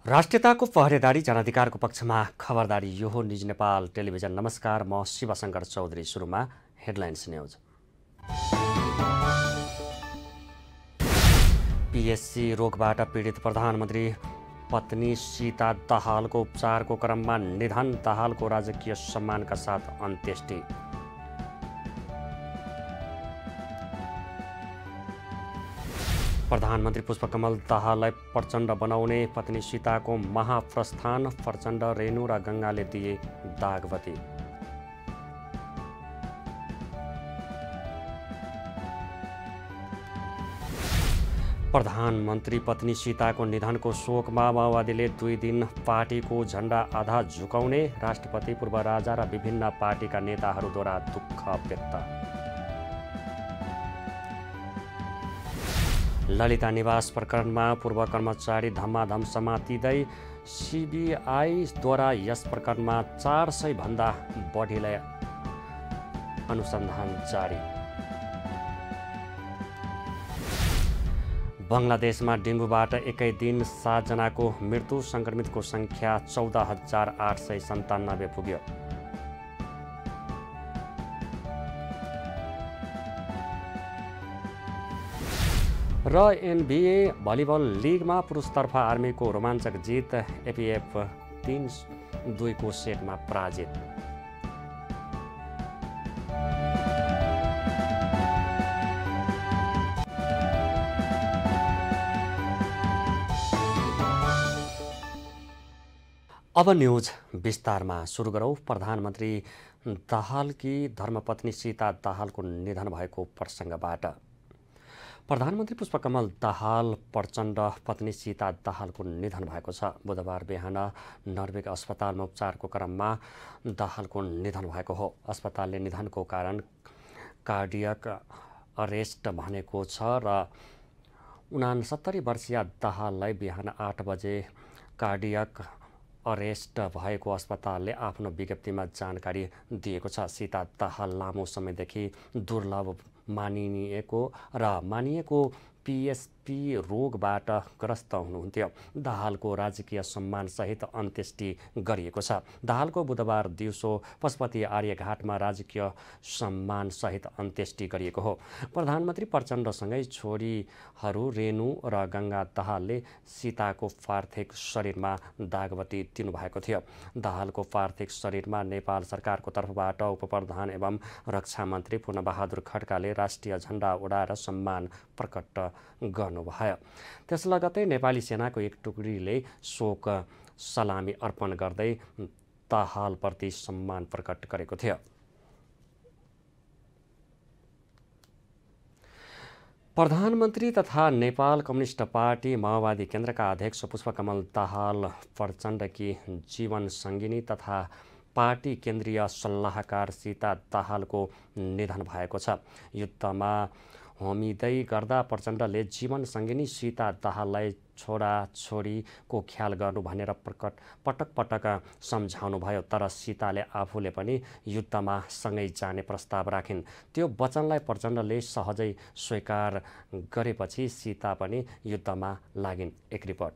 राष्ट्रियताको पहरेदारी जनाधिकारको पक्षमा खबरदारी यो हो निज नेपाल टेलिभिजन। नमस्कार, म शिवशंकर चौधरी। सुरुमा हेडलाइन्स न्यूज। पीएससी रोगबाट पीडित प्रधानमन्त्री पत्नी सीता दाहालको उपचारको क्रममा निधन। दाहालको राजकीय सम्मानका साथ अन्त्येष्टि। प्रधानमन्त्री पुष्पकमल दाहाललाई प्रचण्ड बनाउने पत्नी सीताको महाप्रस्थान। प्रचण्ड, रेणु र गङ्गाले दिए दागबत्ती। प्रधानमन्त्री पत्नी सीताको निधनको शोकमा माओवादीले 2 दिन पार्टीको झण्डा आधा झुकाउने। राष्ट्रपति, पूर्व राजा र विभिन्न पार्टीका नेताहरूद्वारा दुःख व्यक्त। ललिता निवास प्रकरणमा पूर्व कर्मचारी धमाधम समातिँदै सीबीआईद्वारा यस प्रकरणमा 400 भन्दा बढीलाई अनुसन्धान जारी। बङ्गलादेशमा डेङ्गुबाट एकै दिन 7 जनाको मृत्यु। सङ्क्रमितको सङ्ख्या 14,897 पुग्यो। र एनबिए भलिबल लिगमा पुरुषतर्फ आर्मीको रोमाञ्चक जित। एपिएफ 3-2 को सेटमा पराजित। अब न्यूज विस्तारमा सुरु गरौँ। प्रधानमन्त्री दाहालकी धर्मपत्नी सीता दाहालको निधन भएको प्रसङ्गबाट। प्रधानमन्त्री पुष्पकमल दाहाल प्रचण्ड पत्नी सीता दाहालको निधन भएको छ। बुधबार बिहान नर्वेग अस्पतालमा उपचारको क्रममा दाहालको निधन भएको हो। अस्पतालले निधनको कारण कार्डियक अरेस्ट भनेको छ र 69 वर्षीय दाहाललाई बिहान 8 बजे कार्डियक अरेस्ट भएको अस्पतालले आफ्नो विज्ञप्तिमा जानकारी दिएको छ। सीता दाहाल लामो समयदेखि दुर्लभ मानिएको पीएसपी रोगबाट ग्रस्त हुनुहुन्थ्यो। दाहालको राजकीय सम्मानसहित अन्त्येष्टि गरिएको छ। दाहालको बुधबार दिउँसो पशुपति आर्यघाटमा राजकीय सम्मानसहित अन्त्येष्टि गरिएको हो। प्रधानमन्त्री प्रचण्डसँगै छोरीहरू रेणु र गङ्गा दाहालले सीताको पार्थिव शरीरमा दागबत्ती दिनुभएको थियो। दाहालको पार्थिव शरीरमा नेपाल सरकारको तर्फबाट उपप्रधान एवं रक्षा मन्त्री पूर्णबहादुर खड्काले राष्ट्रिय झण्डा उडाएर सम्मान प्रकट गर्नुभयो। त्यस लगतै नेपाली सेनाको एक टुकडीले शोक सलामी अर्पण गर्दै दाहालप्रति सम्मान प्रकट गरेको थियो। प्रधानमन्त्री तथा नेपाल कम्युनिस्ट पार्टी माओवादी केन्द्रका अध्यक्ष पुष्पकमल दाहाल प्रचण्डकी जीवन सङ्गिनी तथा पार्टी केन्द्रीय सल्लाहकार सीता दाहालको निधन भएको छ। युद्धमा होमिँदै गर्दा प्रचण्डले जीवन सङ्गिनी सीता दाहाललाई छोराछोरीको ख्याल गर्नु भनेर पटक पटक सम्झाउनुभयो। तर सीताले आफूले पनि युद्धमा सँगै जाने प्रस्ताव राखिन्। त्यो वचनलाई प्रचण्डले सहजै स्वीकार गरेपछि सीता पनि युद्धमा लागिन्। एक रिपोर्ट।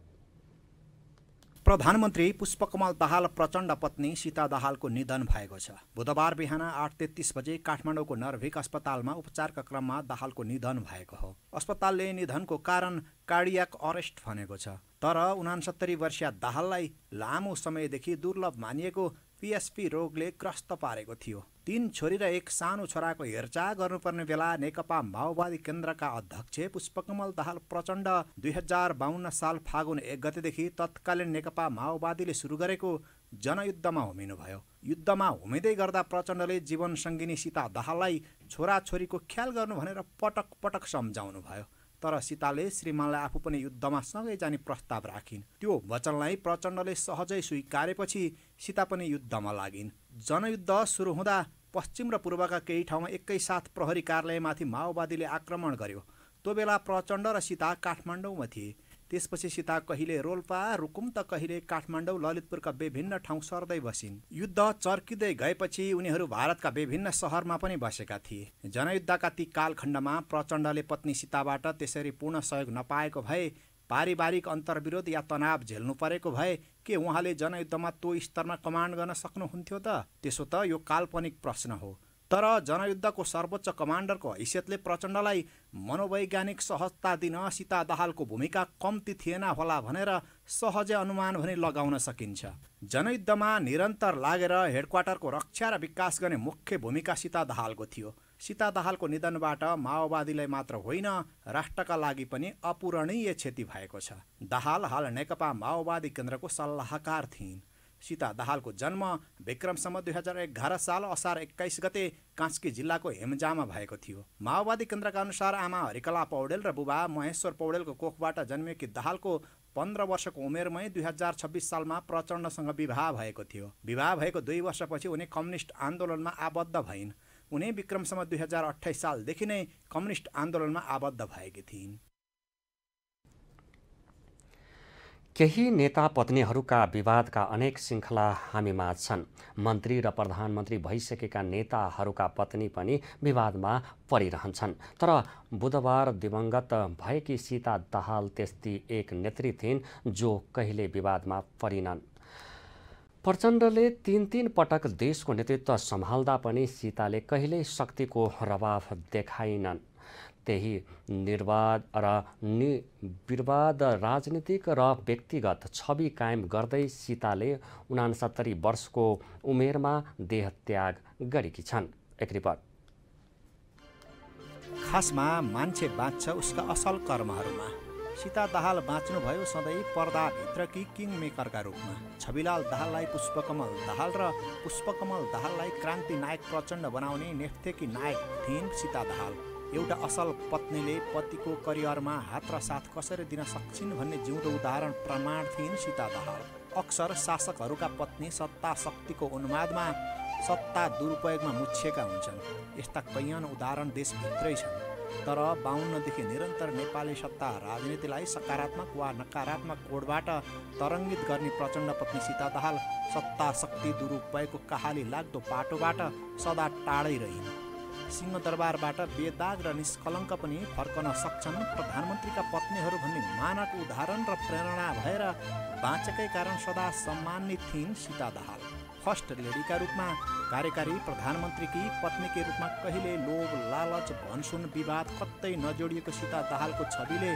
प्रधानमन्त्री पुष्पकमल दाहाल प्रचण्ड पत्नी सीता दाहालको निधन भएको छ। बुधबार बिहान 8:33 बजे काठमाडौँको नर्भिक अस्पतालमा उपचारका क्रममा दाहालको निधन भएको हो। अस्पतालले निधनको कारण कार्डियक अरेस्ट भनेको छ। तर 69 वर्षीय दाहाललाई लामो समयदेखि दुर्लभ मानिएको पीएसपी रोगले ग्रस्त पारेको थियो। 3 छोरी र 1 सानो छोराको हेरचाह गर्नुपर्ने बेला नेकपा माओवादी केन्द्रका अध्यक्ष पुष्पकमल दाहाल प्रचण्ड 2052 साल फागुन 1 गतेदेखि तत्कालीन नेकपा माओवादीले सुरु गरेको जनयुद्धमा होमिनुभयो। युद्धमा होमिँदै गर्दा प्रचण्डले जीवन सङ्गिनी सीता दाहाललाई छोराछोरीको ख्याल गर्नु भनेर पटक पटक सम्झाउनु भयो। तर सीताले श्रीमानलाई आफू पनि युद्धमा सँगै जाने प्रस्ताव राखिन्। त्यो वचनलाई प्रचण्डले सहजै स्वीकारेपछि सीता पनि युद्धमा लागिन्। जनयुद्ध सुरु हुँदा पश्चिम र पूर्वका केही ठाउँमा एकैसाथ प्रहरी कार्यालयमाथि माओवादीले आक्रमण गर्यो। त्यो बेला प्रचण्ड र सीता काठमाडौँमा थिए। त्यसपछि सीता कहिले रोल्पा, रुकुम त कहिले काठमाडौँ, ललितपुरका विभिन्न ठाउँ सर्दै बसिन्। युद्ध चर्किँदै गएपछि उनीहरू भारतका विभिन्न सहरमा पनि बसेका थिए। जनयुद्धका ती कालखण्डमा प्रचण्डले पत्नी सीताबाट त्यसरी पूर्ण सहयोग नपाएको भए पारिवारिक अन्तर्विरोध या तनाव झेल्नु परेको भए के उहाँले जनयुद्धमा त्यो स्तरमा कमान्ड गर्न सक्नुहुन्थ्यो त? त्यसो त यो काल्पनिक प्रश्न हो। तर जनयुद्धको सर्वोच्च कमान्डरको हैसियतले प्रचण्डलाई मनोवैज्ञानिक सहजता दिन सीता दाहालको भूमिका कम्ती थिएन होला भनेर सहजै अनुमान भने लगाउन सकिन्छ। जनयुद्धमा निरन्तर लागेर हेडक्वार्टरको रक्षा र विकास गर्ने मुख्य भूमिका सीता दाहालको थियो। सीता दाहालको निधनबाट माओवादीलाई मात्र होइन, राष्ट्रका लागि पनि अपूरणीय क्षति भएको छ। दाहाल हाल नेकपा माओवादी केन्द्रको सल्लाहकार थिइन्। सीता दाहालको जन्म विक्रमसम्म 2011 साल असार 21 गते कास्की जिल्लाको हेम्जामा भएको थियो। माओवादी केन्द्रका अनुसार आमा हरिकला पौडेल र बुबा महेश्वर पौडेलको कोखबाट जन्मिएकी दाहालको 15 वर्षको उमेरमै 2026 सालमा प्रचण्डसँग विवाह भएको थियो। विवाह भएको 2 वर्षपछि उनी कम्युनिस्ट आन्दोलनमा आबद्ध भइन्। उनी विक्रमसम्म 2028 सालदेखि नै कम्युनिस्ट आन्दोलनमा आबद्ध भएकी थिइन्। केही नेता पत्नीहरूका विवादका अनेक श्रृङ्खला हामीमा छन्। मन्त्री र प्रधानमन्त्री भइसकेका नेताहरूका पत्नी पनि विवादमा परिरहन्छन्। तर बुधबार दिवंगत भएकी सीता दाहाल त्यस्ती एक नेत्री थिइन् जो कहिले विवादमा परिनन्। प्रचण्डले 3 पटक देशको नेतृत्व सम्हाल्दा पनि सीताले कहिल्यै शक्तिको रवाब देखाइनन्। त्यही निर्वाद राजनीतिक र व्यक्तिगत छवि कायम गर्दै सीताले 69 वर्षको उमेरमा देहत्याग गरेकी छन्। एक रिपोर्ट। खासमा मान्छे बाँच्छ उसका असल कर्महरूमा। सीता दाहाल बाँच्नुभयो सधैँ पर्दाभित्रकी किङ मेकरका रूपमा। छविलाल दाहाललाई पुष्पकमल दाहाल र पुष्पकमल दाहाललाई क्रान्ति नायक प्रचण्ड बनाउने नेफ्थेकी नायक थिइन् सीता दाहाल। एउटा असल पत्नीले पतिको करियरमा हात र साथ कसरी दिन सक्छिन् भन्ने जिउँदो उदाहरण प्रमाण थिइन् सीता दाहाल। अक्सर शासकहरूका पत्नी सत्ता शक्तिको उन्मादमा, सत्ता दुरुपयोगमा मुछिएका हुन्छन्। यस्ता कैयन उदाहरण देशभित्रै छन्। तर 52देखि निरन्तर नेपाली सत्ता राजनीतिलाई सकारात्मक वा नकारात्मक कोणबाट तरङ्गित गर्ने प्रचण्ड पत्नी सीता दाहाल सत्ता शक्ति दुरुपयोगको कहाली लाग्दो पाटोबाट सदा टाढै रहिन्। सिंहदरबारबाट बेदाग र निष्कलङ्क पनि फर्कन सक्छन् प्रधानमन्त्रीका पत्नीहरू भन्ने मानक उदाहरण र प्रेरणा भएर बाँचेकै कारण सदा सम्मानित थिइन् सीता दाहाल। फर्स्ट लेडीका रूपमा, कार्यकारी प्रधानमन्त्रीकी पत्नीकै रूपमा कहिले लोभ, लालच, भनसुन, विवाद कतै नजोडिएको सीता दाहालको छविले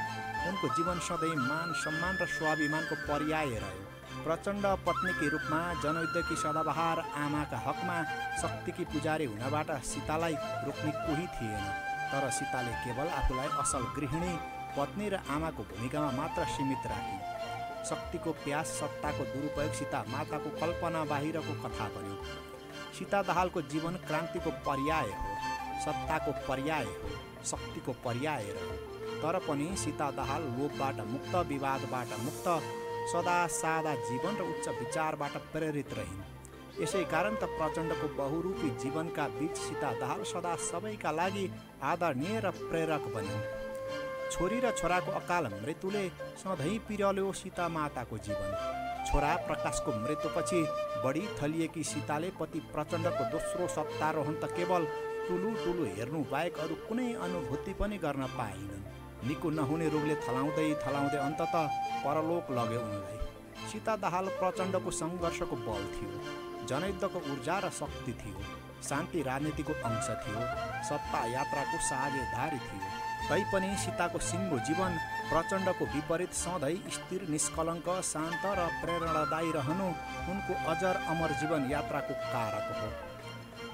उनको जीवन सधैँ मान सम्मान र स्वाभिमानको पर्याय रह्यो। प्रचण्ड पत्नीकै रूपमा जनयुद्धकी सदाबहार आमाका हकमा शक्तिकी पुजारी हुनबाट सीतालाई रोक्ने कोही थिएन। तर सीताले केवल आफूलाई असल गृहिणी, पत्नी र आमाको भूमिकामा मात्र सीमित राखिन्। शक्तिको प्यास, सत्ताको दुरुपयोग सीता माताको कल्पना बाहिरको कथा बन्यो। सीता दाहालको जीवन क्रान्तिको पर्याय हो, सत्ताको पर्याय हो, शक्तिको पर्याय रह्यो। तर पनि सीता दाहाल लोभबाट मुक्त, विवादबाट मुक्त, सदा सादा जीवन र उच्च विचारबाट प्रेरित रहिन्। यसै कारण त प्रचण्डको बहुरूपी जीवनका बीच सीता दाहाल सदा सबैका लागि आदरणीय र प्रेरक बनिन्। छोरी र छोराको अकाल मृत्युले सधैँ पिर्याल्यो सीता माताको जीवन। छोरा प्रकाशको मृत्युपछि बढी थलिएकी सीताले पति प्रचण्डको दोस्रो सत्तारोहण त केवल टुलु हेर्नु बाहेक अरू कुनै अनुभूति पनि गर्न पाइनन्। निको नहुने रोगले थलाउँदै अन्ततः परलोक लग्यो उनलाई। सीता दाहाल प्रचण्डको सङ्घर्षको बल थियो, जनयुद्धको ऊर्जा र शक्ति थियो, शान्ति राजनीतिको अंश थियो, सत्ता यात्राको साझेदारी थियो। तैपनि सीताको सिङ्गो जीवन प्रचण्डको विपरीत सधैँ स्थिर, निष्कलङ्क, शान्त र प्रेरणादायी रहनु उनको अजर अमर जीवन यात्राको कारक हो।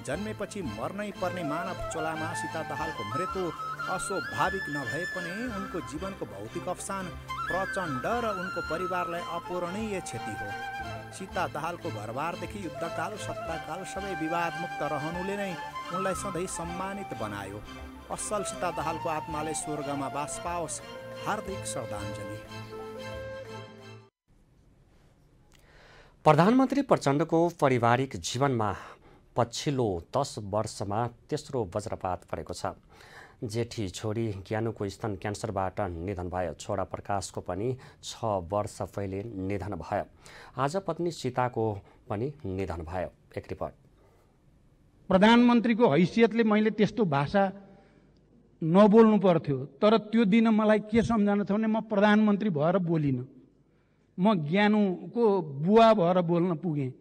जन्मेपछि मर्नै पर्ने मानव चोलामा सीता दाहालको मृत्यु अस्वाभाविक नभए पनि उनको जीवनको भौतिक अवसान प्रचण्ड र उनको परिवारलाई अपूरणीय क्षति हो। सीता दाहालको घरबारदेखि युद्धकाल, सत्ताकाल सबै विवादमुक्त रहनुले नै उनलाई सधैँ सम्मानित बनायो। असल सीता दाहालको आत्माले स्वर्गमा बास पाओस्। हार्दिक श्रद्धाञ्जली। प्रधानमन्त्री प्रचण्डको पारिवारिक जीवनमा पछिल्लो 10 वर्षमा तेस्रो वज्रपात परेको छ। जेठी छोरी ज्ञानुको स्तन क्यान्सरबाट निधन भयो। छोरा प्रकाशको पनि 6 वर्ष पहिले निधन भयो। आज पत्नी सीताको पनि निधन भयो। एक रिपोर्ट। प्रधानमन्त्रीको हैसियतले मैले त्यस्तो भाषा नबोल्नु पर्थ्यो। तर त्यो दिन मलाई के सम्झना छ भने म प्रधानमन्त्री भएर बोलिनँ, म ज्ञानुको बुवा भएर बोल्न पुगेँ।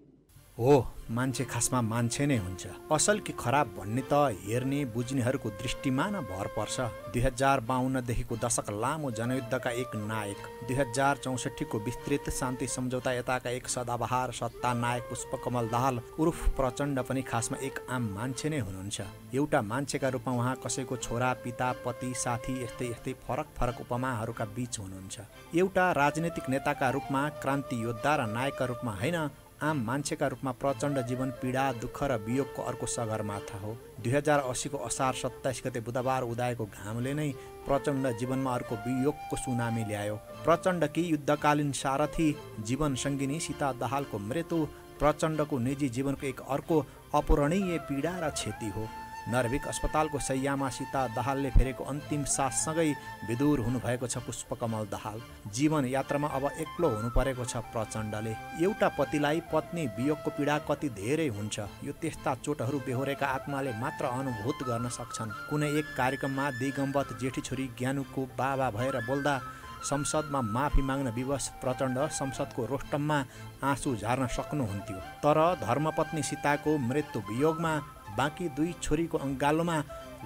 हो, मान्छे खासमा मान्छे नै हुन्छ। असल कि खराब भन्ने त हेर्ने बुझ्नेहरूको दृष्टिमा न भर पर्छ। 2052 देखिको दशक लामो जनयुद्धका एक नायक, 2064 विस्तृत शान्ति सम्झौता यताका एक सदाबहार सत्ता नायक पुष्पकमल दाहाल उर्फ प्रचण्ड पनि खासमा एक आम मान्छे नै हुनुहुन्छ। एउटा मान्छेका रूपमा उहाँ कसैको छोरा, पिता, पति, साथी यस्तै यस्तै फरक फरक उपमाहरूका बीच हुनुहुन्छ। एउटा राजनीतिक नेताका रूपमा, क्रान्ति योद्धा र नायकका रूपमा होइन, आम मान्छेका रूपमा प्रचण्ड जीवन पीडा, दुःख र वियोगको अर्को सगरमाथा हो। 2080 को असार 27 गते बुधबार उदाएको घामले नै प्रचण्ड जीवनमा अर्को वियोगको सुनामी ल्यायो। प्रचण्डकी युद्धकालीन सारथी, जीवन सङ्गिनी सीता दाहालको मृत्यु प्रचण्डको निजी जीवनको एक अर्को अपूरणीय पीडा र क्षति हो। नर्भिक अस्पतालको शैय्यामा सीता दाहालले फेरेको अन्तिम साससँगै विदुर हुनुभएको छ पुष्पकमल दाहाल। जीवन यात्रामा अब एक्लो हुनु परेको छ प्रचण्डले। एउटा पतिलाई पत्नी वियोगको पीडा कति धेरै हुन्छ, यो त्यस्ता चोटहरू बेहोरेका आत्माले मात्र अनुभूत गर्न सक्छन्। कुनै एक कार्यक्रममा दिगम्बत जेठी छोरी ज्ञानुको बाबा भएर बोल्दा संसदमा माफी माग्न विवश प्रचण्ड संसदको रोस्टममा आँसु झार्न सक्नुहुन्थ्यो। तर धर्मपत्नी सीताको मृत्यु वियोगमा बाँकी दुई छोरीको अङ्गालोमा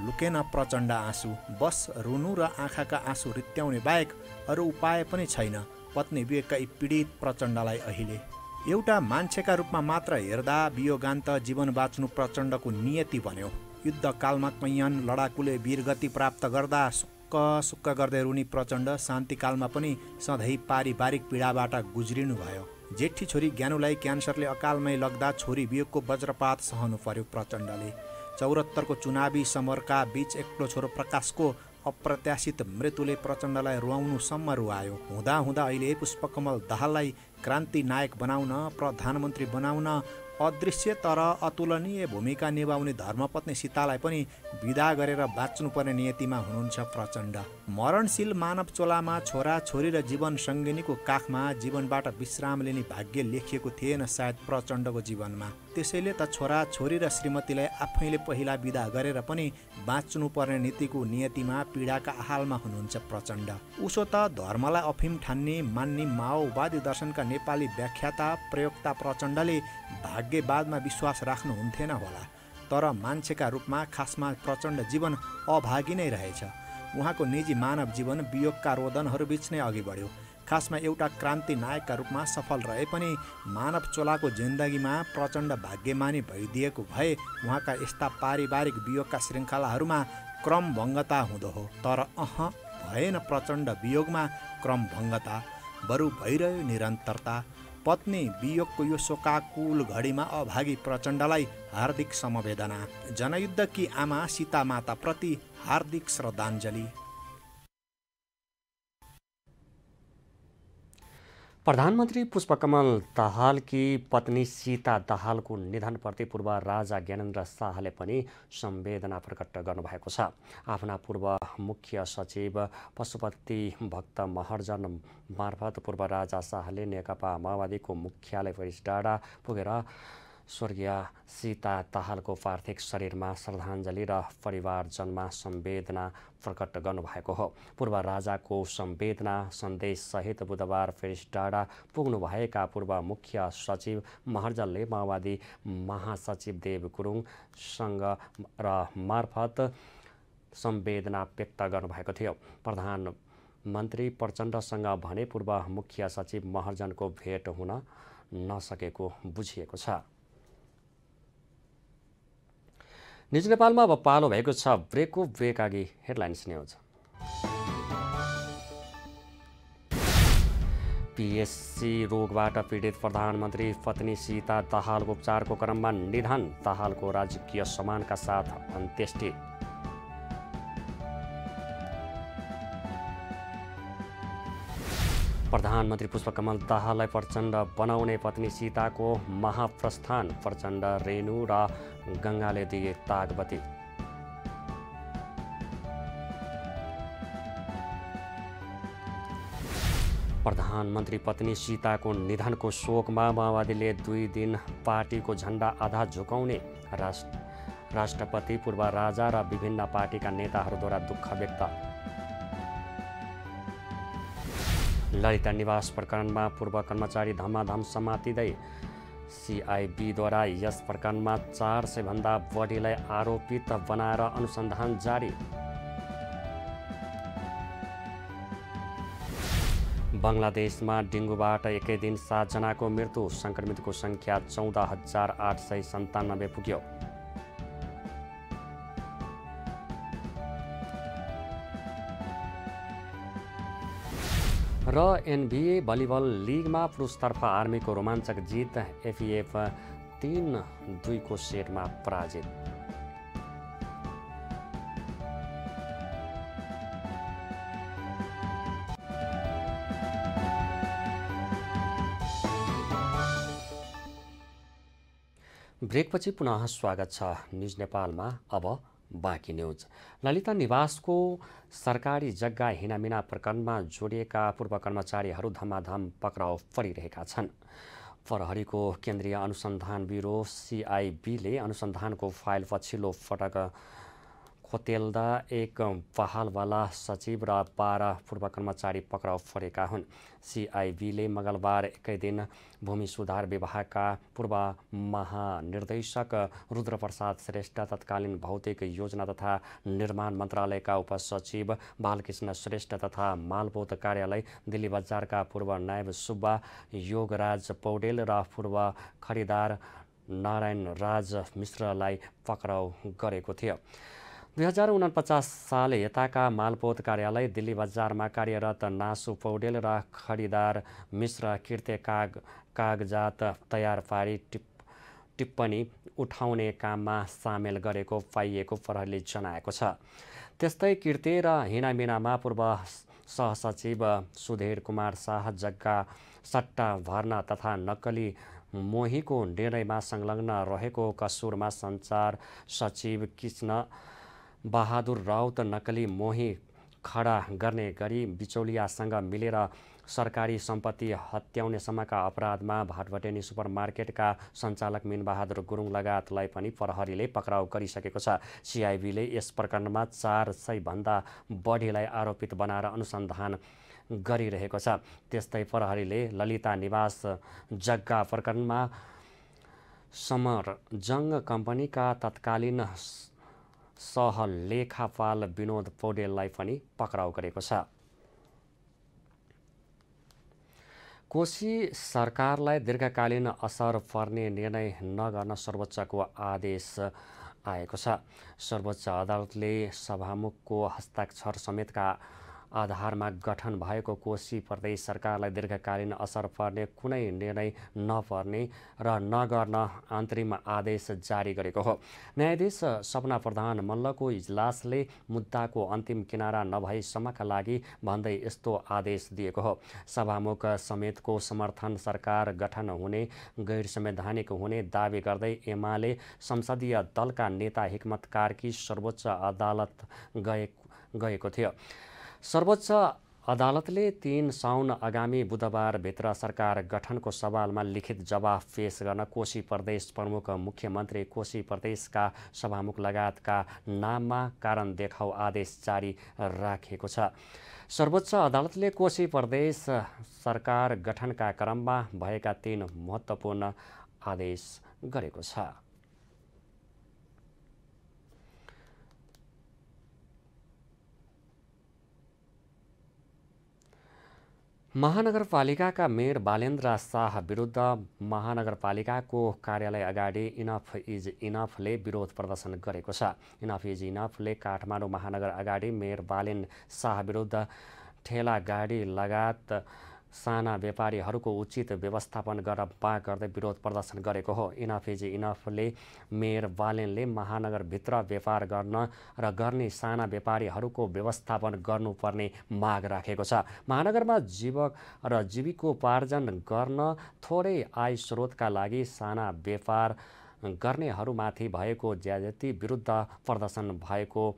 लुकेन प्रचण्ड आँसु। बस रुनु र आँखाका आँसु रित्याउने बाहेक अरू उपाय पनि छैन पत्नी वियोगका पीडित प्रचण्डलाई अहिले। एउटा मान्छेका रूपमा मात्र हेर्दा वियोगान्त जीवन बाँच्नु प्रचण्डको नियति बन्यो। युद्धकालमा कैयन लडाकुले वीरगति प्राप्त गर्दा सुक्क गर्दै रुनी प्रचण्ड शान्तिकालमा पनि सधैँ पारिवारिक पीडाबाट गुज्रिनु भयो। जेठी छोरी ज्ञानुलाई क्यान्सरले अकालमै लग्दा छोरी वियोगको वज्रपात सहनु पर्यो प्रचण्डले। 74 को चुनावी समरका बीच एक्लो छोरो प्रकाशको अप्रत्याशित मृत्युले प्रचण्डलाई रुवाउनुसम्म रुवायो। हुँदा हुँदा अहिले पुष्पकमल दाहाललाई क्रान्ति नायक बनाउन, प्रधानमन्त्री बनाउन अदृश्य तर अतुलनीय भूमिका निभाउने धर्मपत्नी सीतालाई पनि विदा गरेर बाँच्नुपर्ने नियतिमा हुनुहुन्छ प्रचण्ड। मरणशील मानव चोलामा छोरा छोरी र जीवन सङ्गिनीको काखमा जीवनबाट विश्राम लिने भाग्य लेखिएको थिएन सायद प्रचण्डको जीवनमा। त्यसैले त छोरा छोरी र श्रीमतीलाई आफैले पहिला विदा गरेर पनि बाँच्नुपर्ने नीतिको नियतिमा पीडाका आहालमा हुनुहुन्छ प्रचण्ड। उसो त धर्मलाई अफिम ठान्ने मान्ने माओवादी दर्शनका नेपाली व्याख्याता प्रयोक्ता प्रचण्डले भाग्यवादमा विश्वास राख्नुहुन्थेन होला। तर मान्छेका रूपमा खासमा प्रचण्ड जीवन अभागी नै रहेछ। उहाँको निजी मानव जीवन वियोगका रोदनहरूबीच नै अघि बढ्यो। खासमा एउटा क्रान्ति नायकका रूपमा सफल रहे पनि मानव चोलाको जिन्दगीमा प्रचण्ड भाग्यमानी भइदिएको भए उहाँका यस्ता पारिवारिक वियोगका श्रृङ्खलाहरूमा क्रमभङ्गता हुँदो हो। तर भएन प्रचण्ड वियोगमा क्रमभङ्गता, बरु भइरह्यो निरन्तरता। पत्नी वियोगको यो शोकाकुल घडीमा अभागी प्रचण्डलाई हार्दिक समवेदना। जनयुद्धकी आमा सीता माता प्रति हार्दिक श्रद्धाञ्जली। प्रधानमन्त्री पुष्पकमल दाहालकी पत्नी सीता दाहालको निधनप्रति पूर्व राजा ज्ञानेन्द्र शाहले पनि संवेदना प्रकट गर्नुभएको छ। आफ्ना पूर्व मुख्य सचिव पशुपति भक्त महर्जन मार्फत पूर्व राजा शाहले नेकपा माओवादीको मुख्यालय फैरिसडाँडा पुगेर स्वर्गीय सीता दाहालको पार्थिव शरीरमा श्रद्धाञ्जली र परिवारजनमा संवेदना प्रकट गर्नुभएको हो। पूर्व राजाको संवेदना सन्देशसहित बुधबार फैरिसडाँडा पुग्नुभएका पूर्व मुख्य सचिव महर्जनले माओवादी महासचिव देव गुरुङसँग र मार्फत संवेदना व्यक्त गर्नुभएको थियो। प्रधानमन्त्री प्रचण्डसँग भने पूर्व मुख्य सचिव महर्जनको भेट हुन नसकेको बुझिएको छ। निज नेपालमा अब पालो भएको छ ब्रेकको ब्रेक अघि हेडलाइन्स न्युज। पीएससी रोगबाट पीडित प्रधानमन्त्री पत्नी सीता दाहालको उपचारको क्रममा निधन, दाहालको राजकीय सम्मानका साथ अन्त्येष्टि। प्रधानमन्त्री पुष्पकमल दाहाललाई प्रचण्ड बनाउने पत्नी सीताको महाप्रस्थान, प्रचण्ड रेणु र गङ्गाले दिए तागबती। प्रधानमन्त्री पत्नी सीताको निधनको शोकमा माओवादीले 2 दिन पार्टीको झण्डा आधा झुकाउने, राष्ट्रपति, पूर्व राजा र विभिन्न पार्टीका नेताहरूद्वारा दुःख व्यक्त। ललिता निवास प्रकरणमा पूर्व कर्मचारी धमाधम समातिँदै CIBद्वारा यस प्रकरणमा 400 भन्दा बढीलाई आरोपित बनाएर अनुसन्धान जारी। बङ्गलादेशमा डेङ्गुबाट एकै दिन 7 जनाको मृत्यु, सङ्क्रमितको सङ्ख्या 14,897 पुग्यो। र NBA भलिबल लिगमा पुरुषतर्फ आर्मीको रोमाञ्चक जित, AFF 3-2 सेटमा पराजित। ब्रेकपछि पुनः स्वागत छ न्युज नेपालमा। अब बाँकी न्युज। ललिता निवासको सरकारी जग्गा हिनामिना प्रकरणमा जोडिएका पूर्व कर्मचारीहरू धमाधम पक्राउ परिरहेका छन्। प्रहरीको केन्द्रीय अनुसन्धान ब्युरो CIBले अनुसन्धानको फाइल पछिल्लो पटक खोतेल्दा एक बहालवाला सचिव र 12 पूर्व कर्मचारी पक्राउ परेका हुन्। CIBले मङ्गलबार एकै दिन भूमि सुधार विभागका पूर्व महानिर्देशक रुद्रप्रसाद श्रेष्ठ, तत्कालीन भौतिक योजना तथा निर्माण मन्त्रालयका उपसचिव बालकृष्ण श्रेष्ठ तथा मालपोत कार्यालय दिल्ली बजारका पूर्व नायब सुब्बा योगराज पौडेल र पूर्व खरिदार नारायण राज मिश्रलाई पक्राउ गरेको थियो। 2049 साल यताका मालपोत कार्यालय दिल्ली बजारमा कार्यरत नासु पौडेल र खरिदार मिश्र कृत्य कागजात तयार पारी टिप्पणी उठाउने काममा सामेल गरेको पाइएको प्रहरीले जनाएको छ। त्यस्तै कृत्य र हिनामिनामा पूर्व सहसचिव सुधीर कुमार शाह जग्गा सट्टा भर्ना तथा नक्कली मोहीको निर्णयमा संलग्न रहेको कसुरमा सञ्चार सचिव कृष्ण बहादुर राउत नक्कली मोही खडा गर्ने गरी बिचौलियासँग मिलेर सरकारी सम्पत्ति हत्याउनेसम्मका अपराधमा भाटभटेनी सुपरमार्केटका सञ्चालक मिनबहादुर गुरुङ लगायतलाई पनि प्रहरीले पक्राउ गरिसकेको छ। CIBले यस प्रकरणमा 400 भन्दा बढीलाई आरोपित बनाएर अनुसन्धान गरिरहेको छ। त्यस्तै प्रहरीले ललिता निवास जग्गा प्रकरणमा समरजङ कम्पनीका तत्कालीन सहलेखापाल विनोद पौडेललाई पनि पक्राउ गरेको छ। कोशी सरकारलाई दीर्घकालीन असर पर्ने निर्णय नगर्न सर्वोच्चको आदेश आएको छ। सर्वोच्च अदालतले सभामुखको हस्ताक्षर समेतका आधारमा गठन भएको कोशी प्रदेश सरकारलाई दीर्घकालीन असर पर्ने कुनै निर्णय नपर्ने र नगर्न अन्तरिम आदेश जारी गरेको हो। न्यायाधीश सपना प्रधान मल्लको इजलासले मुद्दाको अन्तिम किनारा नभएसम्मका लागि भन्दै यस्तो आदेश दिएको हो। सभामुख समेतको समर्थन सरकार गठन हुने गैर संवैधानिक हुने दावी गर्दै एमाले संसदीय दलका नेता हिक्मत कार्की सर्वोच्च अदालत गएको थियो। सर्वोच्च अदालतले 3 साउन आगामी बुधबारभित्र सरकार गठनको सवालमा लिखित जवाफ पेश गर्न कोशी प्रदेश प्रमुख, मुख्यमन्त्री, कोशी प्रदेशका सभामुख लगायतका नाममा कारण देखाउ आदेश जारी राखेको छ। सर्वोच्च अदालतले कोशी प्रदेश सरकार गठनका क्रममा भएका 3 महत्त्वपूर्ण आदेश गरेको छ। महानगरपालिकाका मेयर बालेन्द्र शाह विरुद्ध महानगरपालिकाको कार्यालय अगाडि इनफ इज इनफले विरोध प्रदर्शन गरेको छ। इनफ इज इनफले काठमाडौँ महानगर अगाडि मेयर बालेन्द्र शाह विरुद्ध ठेला गाडी लगायत साना व्यापारीहरूको उचित व्यवस्थापन गर्न माग गर्दै विरोध प्रदर्शन गरेको हो। इनफ इज इनफले मेयर बालेनले महानगरभित्र व्यापार गर्न र गर्ने साना व्यापारीहरूको व्यवस्थापन गर्नुपर्ने माग राखेको छ। महानगरमा जीवक र जीविकोपार्जन गर्न थोरै आय स्रोतका लागि साना व्यापार गर्नेहरूमाथि भएको ज्यादती विरुद्ध प्रदर्शन भएको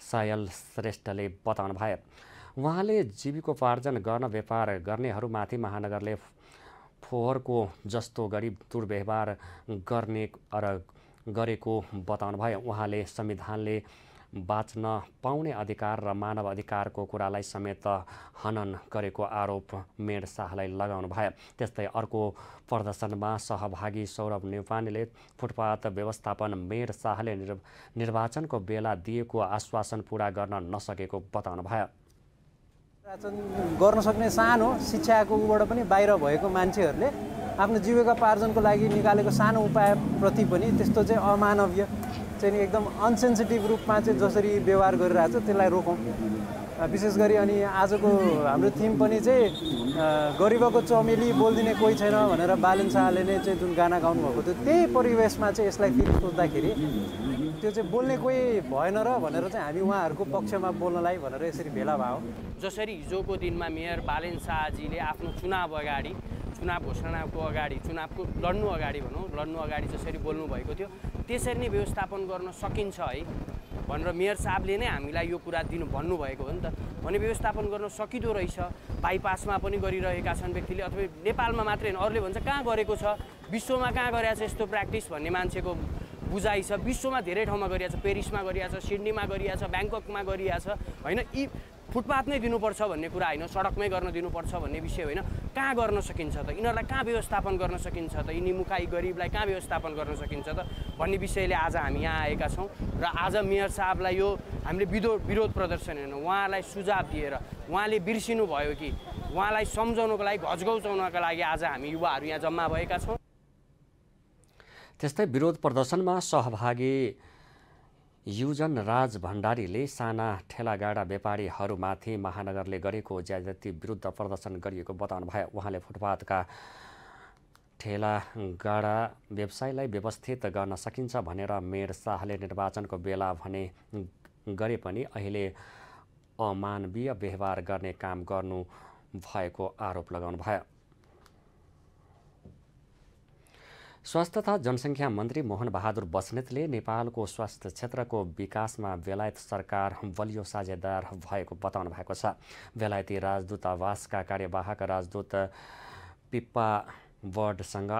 सायल श्रेष्ठले बताउनु भयो। उहाँले जीविकोपार्जन गर्न व्यापार गर्नेहरूमाथि महानगरले फोहोरको जस्तो गरी दुर्व्यवहार गर्ने र गरेको बताउनुभयो। उहाँले संविधानले बाँच्न पाउने अधिकार र मानव अधिकारको कुरालाई समेत हनन गरेको आरोप मेड शाहलाई लगाउनुभयो। त्यस्तै अर्को प्रदर्शनमा सहभागी सौरभ न्युपानेले फुटपाथ व्यवस्थापन मेड शाहले निर्वाचनको बेला दिएको आश्वासन पूरा गर्न नसकेको बताउनुभयो। गर्न सक्ने सानो शिक्षाको उबाट पनि बाहिर भएको मान्छेहरूले आफ्नो जीविकोपार्जनको लागि निकालेको सानो उपायप्रति पनि त्यस्तो चाहिँ अमानवीय चाहिँ एकदम अनसेन्सिटिभ रूपमा चाहिँ जसरी व्यवहार गरिरहेको छ त्यसलाई रोकौँ। विशेष गरी अनि आजको हाम्रो थिम पनि चाहिँ गरिबको चमेली बोलिदिने कोही छैन भनेर बालेन शाहले नै चाहिँ जुन गाना गाउनुभएको थियो त्यही परिवेशमा चाहिँ यसलाई फेरि सोच्दाखेरि त्यो चाहिँ बोल्ने कोही भएन र भनेर चाहिँ हामी उहाँहरूको पक्षमा बोल्नलाई भनेर यसरी भेला भयो। जसरी हिजोको दिनमा मेयर बालेन शाहजीले आफ्नो चुनाव घोषणाको अगाडि चुनावको लड्नु अगाडि जसरी बोल्नु भएको थियो त्यसरी नै व्यवस्थापन गर्न सकिन्छ है भनेर मेयर साहबले नै हामीलाई यो कुरा भन्नुभएको हो नि त। भने व्यवस्थापन गर्न सकिँदो रहेछ। बाइपासमा पनि गरिरहेका छन् व्यक्तिले, अथवा नेपालमा मात्रै होइन अरूले भन्छ कहाँ गरेको छ, विश्वमा कहाँ गरेको छ यस्तो प्र्याक्टिस भन्ने मान्छेको बुझाइ छ। विश्वमा धेरै ठाउँमा गरिएको छ, पेरिसमा गरिएको छ, सिडनीमा गरिएको छ, ब्याङ्ककमा गरिएको छ होइन। यी फुटपाथ नै दिनुपर्छ भन्ने कुरा होइन, सडकमै गर्न दिनुपर्छ भन्ने विषय होइन। कहाँ गर्न सकिन्छ त, यिनीहरूलाई कहाँ व्यवस्थापन गर्न सकिन्छ त, यिनी मुखाई गरिबलाई कहाँ व्यवस्थापन गर्न सकिन्छ त भन्ने विषयले आज हामी यहाँ आएका छौँ। र आज मेयर साहबलाई यो हामीले विरोध प्रदर्शन होइन, उहाँलाई सुझाव दिएर उहाँले बिर्सिनु भयो कि उहाँलाई सम्झाउनको लागि घचघचाउनका लागि आज हामी युवाहरू यहाँ जम्मा भएका छौँ। त्यस्तै विरोध प्रदर्शनमा सहभागी युजन राज भण्डारीले साना ठेलागाडा व्यापारीहरूमाथि महानगरले गरेको ज्यादती विरुद्ध प्रदर्शन गरिएको बताउनुभयो। उहाँले फुटपाथका ठेलागाडा व्यवसायलाई व्यवस्थित गर्न सकिन्छ भनेर मेयर शाहले निर्वाचनको बेला भने गरे पनि अहिले अमानवीय व्यवहार गर्ने काम गर्नु भएको आरोप लगाउनुभयो। स्वास्थ्य तथा जनसङ्ख्या मन्त्री मोहन बहादुर बस्नेतले नेपालको स्वास्थ्य क्षेत्रको विकासमा बेलायत सरकार बलियो साझेदार भएको बताउनु भएको छ। बेलायती राजदूतावासका कार्यवाहक राजदूत पिप्पा वर्डसँग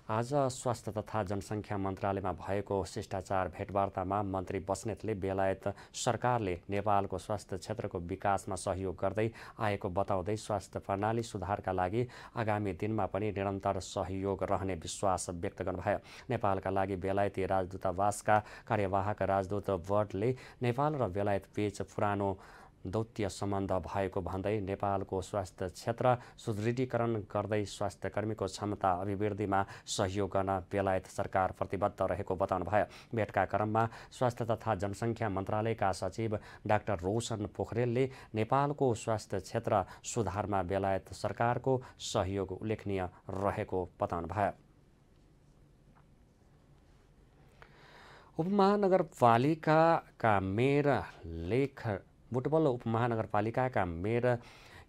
आज स्वास्थ्य तथा जनसङ्ख्या मन्त्रालयमा भएको शिष्टाचार भेटवार्तामा मन्त्री बस्नेतले बेलायत सरकारले नेपालको स्वास्थ्य क्षेत्रको विकासमा सहयोग गर्दै आएको बताउँदै स्वास्थ्य प्रणाली सुधारका लागि आगामी दिनमा पनि निरन्तर सहयोग रहने विश्वास व्यक्त गर्नुभयो। नेपालका लागि बेलायती राजदूतावासका कार्यवाहक राजदूत वर्डले नेपाल र बेलायत बीच पुरानो दौत्य सम्बन्ध भएको भन्दै नेपालको स्वास्थ्य क्षेत्र सुदृढीकरण गर्दै स्वास्थ्य कर्मीको क्षमता अभिवृद्धिमा सहयोग गर्न बेलायत सरकार प्रतिबद्ध रहेको बताउनुभयो। भेटका क्रममा स्वास्थ्य तथा जनसङ्ख्या मन्त्रालयका सचिव डाक्टर रोशन पोखरेलले नेपालको स्वास्थ्य क्षेत्र सुधारमा बेलायत सरकारको सहयोग उल्लेखनीय रहेको बताउनुभयो। उपमहानगरपालिकाका मेयर बुटवल उपमहानगरपालिकाका मेयर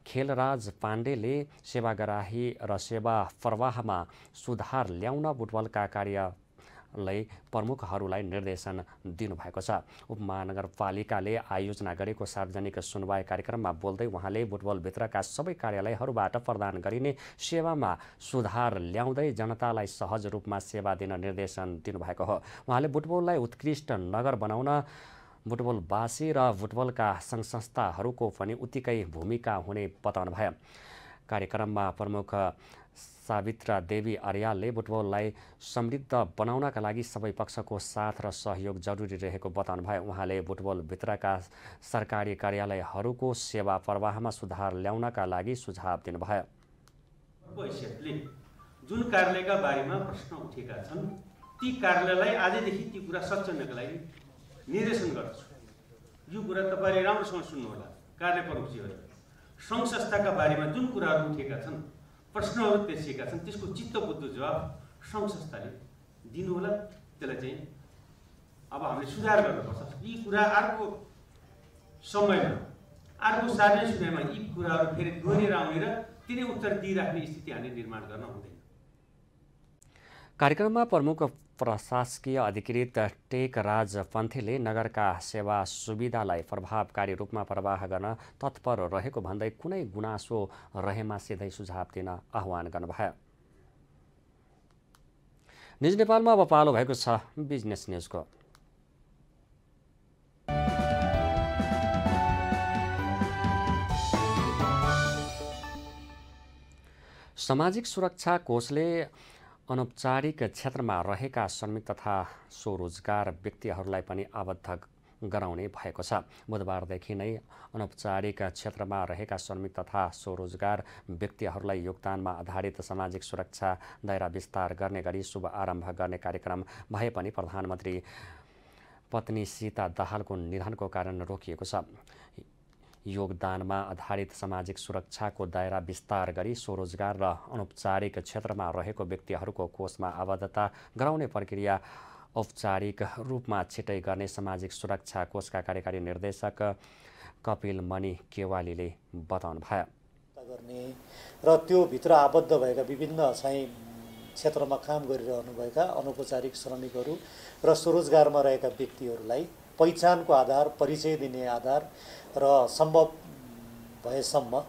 खेलराज पाण्डेले सेवाग्राही र सेवा प्रवाहमा सुधार ल्याउन बुटवलका कार्यालय प्रमुखहरूलाई निर्देशन दिनुभएको छ। उपमहानगरपालिकाले आयोजना गरेको सार्वजनिक सुनवाई कार्यक्रममा बोल्दै उहाँले बुटवलभित्रका सबै कार्यालयहरूबाट प्रदान गरिने सेवामा सुधार ल्याउँदै जनतालाई सहज रूपमा सेवा दिन निर्देशन दिनुभएको हो। उहाँले बुटवललाई उत्कृष्ट नगर बनाउन बुटवलवासी र बुटवलका सङ्घ संस्थाहरूको पनि उत्तिकै भूमिका हुने बताउनुभयो। कार्यक्रममा प्रमुख सावित्रा देवी अर्यालले बुटवललाई समृद्ध बनाउनका लागि सबै पक्षको साथ र सहयोग जरुरी रहेको बताउनुभयो। उहाँले बुटवलभित्रका सरकारी कार्यालयहरूको सेवा प्रवाहमा सुधार ल्याउनका लागि सुझाव दिनुभयो। जुन कार्यालयका बारेमा प्रश्न उठेका छन् ती कार्यालयलाई आजदेखि ती कुरा सच्याउनका लागि निर्देशन गर्छु। यो कुरा तपाईँले राम्रोसँग सुन्नुहोला। कार्यालय प्रमुखजीहरू सङ्घ संस्थाका बारेमा जुन कुराहरू उठेका छन्, प्रश्नहरू तेर्सिएका छन्, त्यसको चित्तबुद्ध जवाब सङ्घ संस्थाले दिनुहोला। त्यसलाई चाहिँ अब हामीले सुधार गर्नुपर्छ। यी कुरा अर्को समयमा अर्को सार्वजनिक सुनवाईमा यी कुराहरू फेरि दोहोरिएर आउने र तिनै उत्तर दिइराख्ने स्थिति हामीले निर्माण गर्न हुँदैन। कार्यक्रममा प्रमुख प्रशासकीय अधिकृत टेकराज पन्थीले नगरका सेवा सुविधालाई प्रभावकारी रूपमा प्रवाह गर्न तत्पर रहेको भन्दै कुनै गुनासो रहेमा सिधै सुझाव दिन आह्वान गर्नुभयो। निज नेपालमा अब पालो भएको छ बिजनेस न्युजको। सामाजिक सुरक्षा कोषले अनौपचारिक क्षेत्रमा रहेका श्रमिक तथा स्वरोजगार व्यक्तिहरूलाई पनि आबद्ध गराउने भएको छ। बुधबारदेखि नै अनौपचारिक क्षेत्रमा रहेका श्रमिक तथा स्वरोजगार व्यक्तिहरूलाई योगदानमा आधारित सामाजिक सुरक्षा दायरा विस्तार गर्ने गरी शुभ आरम्भ गर्ने कार्यक्रम भए पनि प्रधानमन्त्री पत्नी सीता दाहालको निधनको कारण रोकिएको छ। योगदानमा आधारित सामाजिक सुरक्षाको दायरा विस्तार गरी स्वरोजगार र अनौपचारिक क्षेत्रमा रहेको व्यक्तिहरूको कोषमा आबद्धता गराउने प्रक्रिया औपचारिक रूपमा छिटै गर्ने सामाजिक सुरक्षा कोषका कार्यकारी निर्देशक कपिल मणि केवालीले बताउनुभयो। गर्ने र त्यो भित्र आबद्ध भएका विभिन्न चाहिँ क्षेत्रमा काम गरिरहनुभएका अनौपचारिक श्रमिकहरू र स्वरोजगारमा रहेका व्यक्तिहरूलाई पहिचानको आधार, परिचय दिने आधार र सम्भव भएसम्म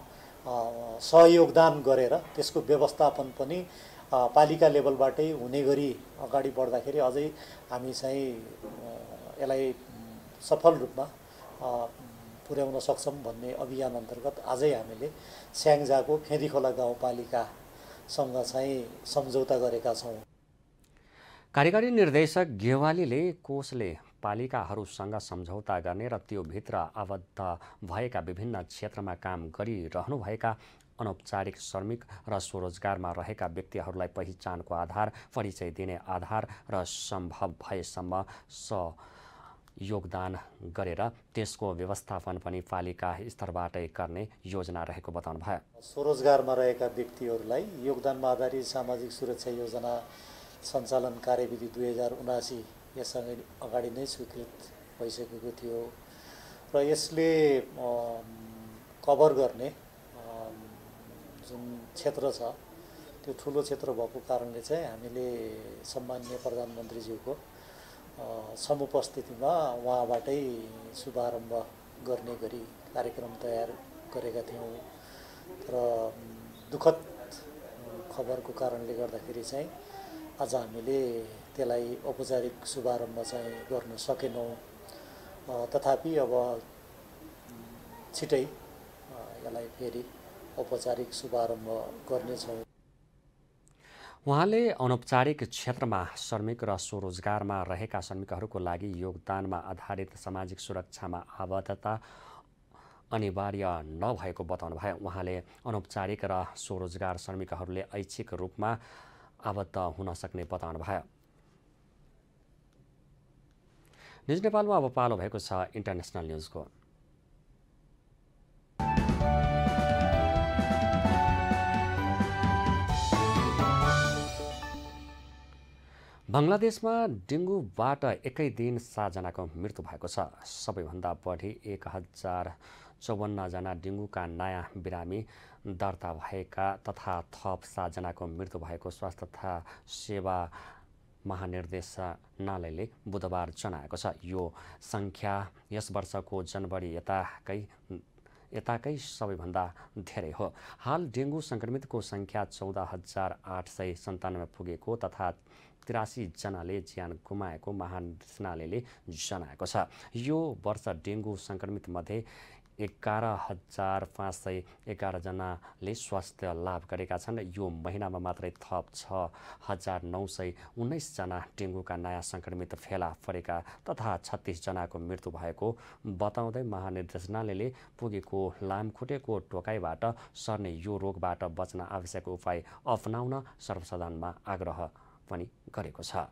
सहयोगदान गरेर त्यसको व्यवस्थापन पनि पालिका लेभलबाटै हुने गरी अगाडि बढ्दाखेरि अझै हामी चाहिँ यसलाई सफल रूपमा पुर्याउन सक्छौँ भन्ने अभियान अन्तर्गत आजै हामीले स्याङ्जाको फेदीखोला गाउँपालिकासँग चाहिँ सम्झौता गरेका छौँ। कार्यकारी निर्देशक गेवालीले कोषले पालिकाहरूसँग सम्झौता गर्ने र त्योभित्र आबद्ध भएका विभिन्न क्षेत्रमा काम गरिरहनुभएका अनौपचारिक श्रमिक र स्वरोजगारमा रहेका व्यक्तिहरूलाई पहिचानको आधार, परिचय दिने आधार र सम्भव भएसम्म योगदान गरेर त्यसको व्यवस्थापन पनि पालिका स्तरबाटै गर्ने योजना रहेको बताउनुभयो। स्वरोजगारमा रहेका व्यक्तिहरूलाई योगदानमा आधारित सामाजिक सुरक्षा योजना सञ्चालन कार्यविधि 2079 यससँगै अगाडि नै स्वीकृत भइसकेको थियो र यसले कभर गर्ने जुन क्षेत्र छ त्यो ठुलो क्षेत्र भएको कारणले चाहिँ हामीले सम्माननीय प्रधानमन्त्रीज्यूको समुपस्थितिमा उहाँबाटै शुभारम्भ गर्ने गरी कार्यक्रम तयार गरेका थियौँ र दुःखद खबरको कारणले गर्दाखेरि चाहिँ आज हामीले त्यसलाई औपचारिक शुभारम्भ चाहिँ गर्न सकेनौँ। तथापि अब छिटै यसलाई फेरि औपचारिक शुभारम्भ गर्नेछौँ। उहाँले अनौपचारिक क्षेत्रमा श्रमिक र स्वरोजगारमा रहेका श्रमिकहरूको लागि योगदानमा आधारित सामाजिक सुरक्षामा आबद्धता अनिवार्य नभएको बताउनुभयो। उहाँले अनौपचारिक र स्वरोजगार श्रमिकहरूले ऐच्छिक रूपमा आबद्ध हुन सक्ने बताउनुभयो। न्युज नेपालमा अब पालो भएको छ इन्टरनेसनल न्युजको। बङ्गलादेशमा डेङ्गुबाट एकै दिन 7 जनाको मृत्यु भएको छ। सबैभन्दा बढी 1054 जना डेङ्गुका नयाँ बिरामी दर्ता भएका तथा थप 7 जनाको मृत्यु भएको स्वास्थ्य तथा सेवा महानिर्देशनालयले बुधबार जनाएको छ। यो सङ्ख्या यस वर्षको जनवरी यताकै सबैभन्दा धेरै हो। हाल डेङ्गु सङ्क्रमितको सङ्ख्या 14,897 पुगेको तथा 83 जनाले ज्यान गुमाएको महानिर्देशनालयले जनाएको छ। यो वर्ष डेङ्गु सङ्क्रमित मध्ये 11,511 जनाले स्वास्थ्य लाभ गरेका छन्। यो महिनामा मात्रै थप 6,919 जना डेङ्गुका नयाँ सङ्क्रमित फेला परेका तथा 36 जनाको मृत्यु भएको बताउँदै महानिर्देशनालयले पुगेको लामखुट्टेको टोकाइबाट सर्ने यो रोगबाट बच्न आवश्यक उपाय अपनाउन सर्वसाधारणमा आग्रह पनि गरेको छ।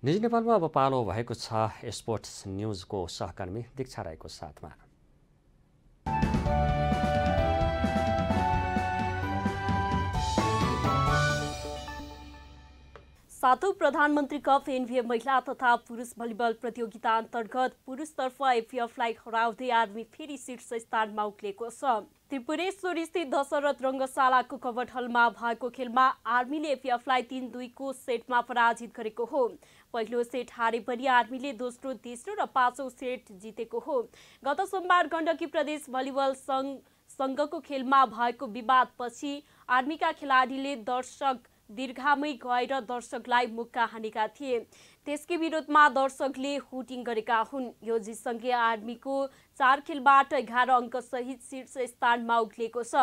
निज नेपालमा अब पालो भएको छ स्पोर्ट्स न्युजको सहकर्मी दीक्षा राईको साथमा। सातौं प्रधानमन्त्री कप एनभिए महिला तथा पुरुष भलिबल प्रतियोगिता अन्तर्गत पुरुषतर्फ एफिएफलाई हराउँदै आर्मी फेरि शीर्ष स्थानमा उक्लिएको छ। त्रिपुरेश्वर स्थित दशरथ रङ्गशालाको कबड हलमा भएको खेलमा आर्मीले एफएफलाई 3-2 को सेटमा पराजित गरेको हो। पहिलो सेट हारे पनि आर्मीले दोस्रो, तेस्रो र पाँचौं सेट जितेको हो। गत सोमबार गण्डकी प्रदेश भलिबल संघको खेलमा भएको विवादपछि आर्मीका खेलाडीले दीर्घामै गएर दर्शकलाई मुक्का हानेका थिए। त्यसकै विरोधमा दर्शकले हुटिङ गरेका हुन्। यो जितसँगै आर्मीको 4 खेलबाट 11 अङ्क सहित शीर्ष स्थानमा उक्लिएको छ।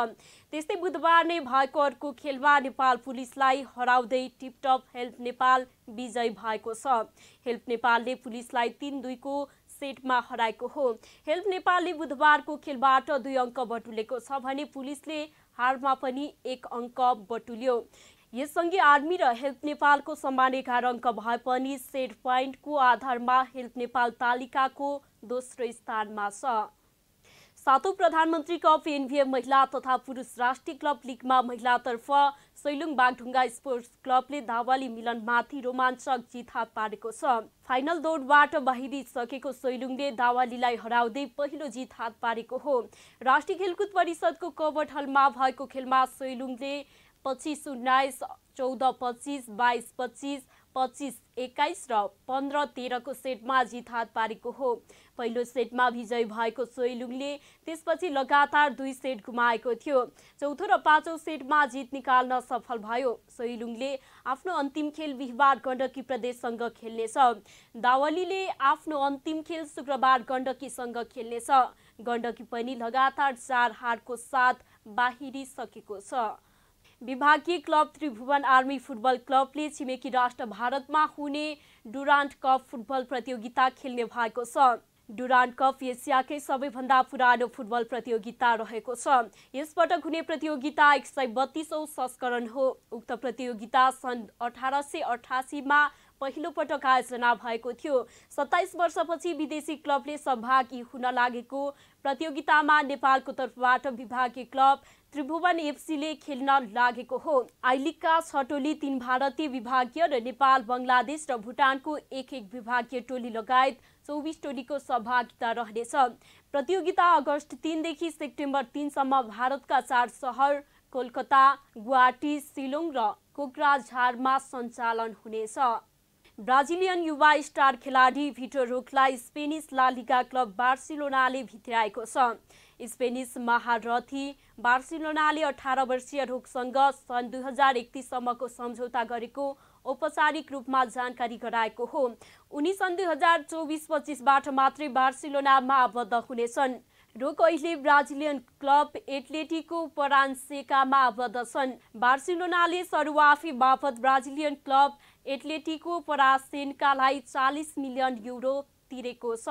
त्यस्तै बुधबार नै भएको अर्को खेलमा नेपाल पुलिसलाई हराउँदै टिपटप हेल्प नेपाल विजयी भएको छ। हेल्प नेपालले पुलिसलाई 3-2 को सेटमा हराएको हो। हेल्प नेपालले बुधबारको खेलबाट 2 अङ्क बटुलेको छ भने पुलिसले हारमा पनि 1 अङ्क बटुल्यो। यससँगै आर्मी र हेल्प नेपालको समान 11 अङ्क भए पनि सेट पोइन्टको आधारमा हेल्प नेपाल तालिकाको दोस्रो स्थानमा छ। सातौं प्रधानमन्त्री कप एनभिएम महिला तथा पुरुष राष्ट्रिय क्लब लिगमा महिलातर्फ सैलुङ बागढुङ्गा स्पोर्ट्स क्लबले दावाली मिलनमाथि रोमाञ्चक जित हात पारेको छ। फाइनल दौडबाट बाहिरिसकेको सैलुङले दावालीलाई हराउँदै पहिलो जित हात पारेको हो। राष्ट्रिय खेलकुद परिषदको कबड हलमा भएको खेलमा सैलुङले 25-19, 14-25, 22-25, 25-21 र 15-13 को सेटमा जित हात पारेको हो। पहिलो सेटमा विजयी भएको सैलुङले त्यसपछि लगातार 2 सेट गुमाएको थियो। चौथो र पाँचौं सेटमा जित निकाल्न सफल भयो। सैलुङले आफ्नो अन्तिम खेल बिहीबार गण्डकी प्रदेशसँग खेल्नेछ। दावालीले आफ्नो अन्तिम खेल शुक्रबार गण्डकीसँग खेल्नेछ। गण्डकी पनि लगातार 4 हारको साथ बाहिरिसकेको छ। विभागीय क्लब त्रिभुवन आर्मी फुटबल क्लबले छिमेकी राष्ट्र भारतमा हुने डुरान्ड कप फुटबल प्रतियोगिता खेल्ने भएको छ। डुरान्ड कप एसियाकै सबैभन्दा पुरानो फुटबल प्रतियोगिता रहेको छ। यसपटक हुने प्रतियोगिता 132औं संस्करण हो। उक्त प्रतियोगिता सन् 1888 मा पहिलो पटक आयोजना भएको थियो। 27 वर्षपछि विदेशी क्लबले सहभागी हुन लागेको प्रतियोगितामा नेपालको तर्फबाट विभागीय क्लब त्रिभुवन एफसीले खेल्न लागेको हो। आई लिगका 6 टोली, 3 भारतीय विभागीय र नेपाल, बङ्गलादेश र भुटानको 1-1 विभागीय टोली लगायत 24 टोलीको सहभागिता रहनेछ। प्रतियोगिता अगस्त 3 देखि सेप्टेम्बर 3 सम्म भारतका 4 सहर कोलकाता, गुवाहाटी, शिलोङ र कोक्राझारमा सञ्चालन हुनेछ। ब्राजिलियन युवा स्टार खेलाडी भिटर रोकलाई स्पेनिस ला लिगा क्लब बार्सिलोनाले भित्राएको छ। स्पेनिस महारथी बार्सिलोनाले 18 वर्षीय रोकसँग सन् 2031 सम्मको सम्झौता गरेको औपचारिक रूपमा जानकारी गराएको हो। उनी सन् 2024-25 बाट मात्रै बार्सिलोनामा आबद्ध हुनेछन्। रोक अहिले ब्राजिलियन क्लब एटलेटिको परान्सेकामा आबद्ध छन्। बार्सिलोनाले सरुवाफी बापत ब्राजिलियन क्लब एटलेटिको परासेन्कालाई 40 मिलियन युरो तिरेको छ।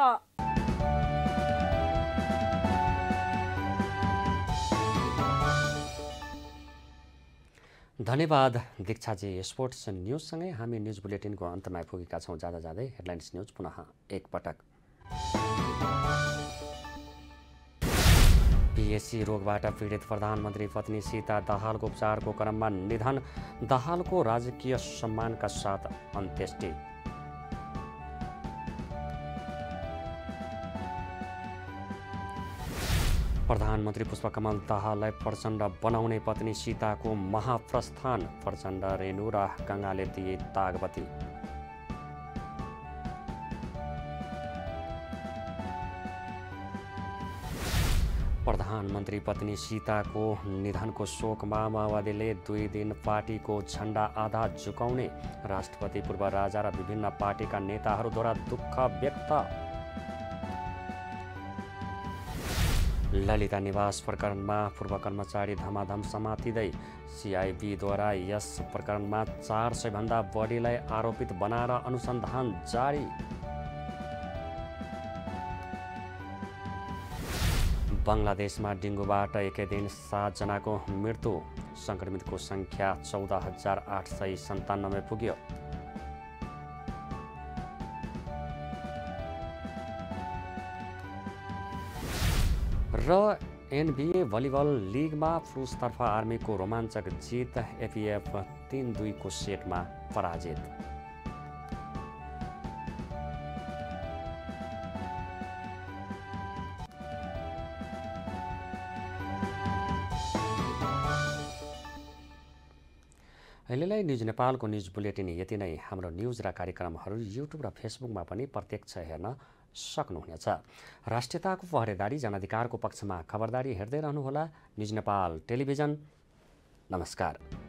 धन्यवाद दीक्षाजी। स्पोर्ट्स न्युजसँगै हामी न्युज बुलेटिनको अन्तमा आइपुगेका छौँ। जाँदा जाँदै हेडलाइन्स न्युज पुनः एकपटक। पीएससी रोगबाट पीडित प्रधानमन्त्री पत्नी सीता दाहालको उपचारको क्रममा निधन, दाहालको राजकीय सम्मानका साथ अन्त्येष्टि। प्रधानमन्त्री पुष्पकमल दाहाललाई प्रचण्ड बनाउने पत्नी सीताको महाप्रस्थान, प्रचण्ड, रेणु र गङ्गाले दिए तागबती। प्रधानमन्त्री पत्नी सीताको निधनको शोकमा माओवादीले 2 दिन पार्टीको झण्डा आधा झुकाउने, राष्ट्रपति, पूर्व राजा र विभिन्न पार्टीका नेताहरूद्वारा दुःख व्यक्त। ललिता निवास प्रकरणमा पूर्व कर्मचारी धमाधम समातिँदै, सिआइबीद्वारा यस प्रकरणमा 400 भन्दा बढीलाई आरोपित बनाएर अनुसन्धान जारी। बङ्गलादेशमा डेङ्गुबाट एकै दिन 7 जनाको मृत्यु, सङ्क्रमितको सङ्ख्या 14,897 पुग्यो। र एनबिए भलिबल लिगमा पुरुषतर्फ आर्मीको रोमाञ्चक जित, एफएफ 3-2 को सेटमा पराजित। अहिलेलाई न्युज नेपालको न्युज बुलेटिन यति नै। हाम्रो न्युज र कार्यक्रमहरू युट्युब र फेसबुकमा पनि प्रत्यक्ष हेर्न सक्नुहुनेछ। राष्ट्रियताको पहरेदारी, जनाधिकारको पक्षमा खबरदारी हेर्दै रहनुहोला न्युज नेपाल टेलिभिजन। नमस्कार।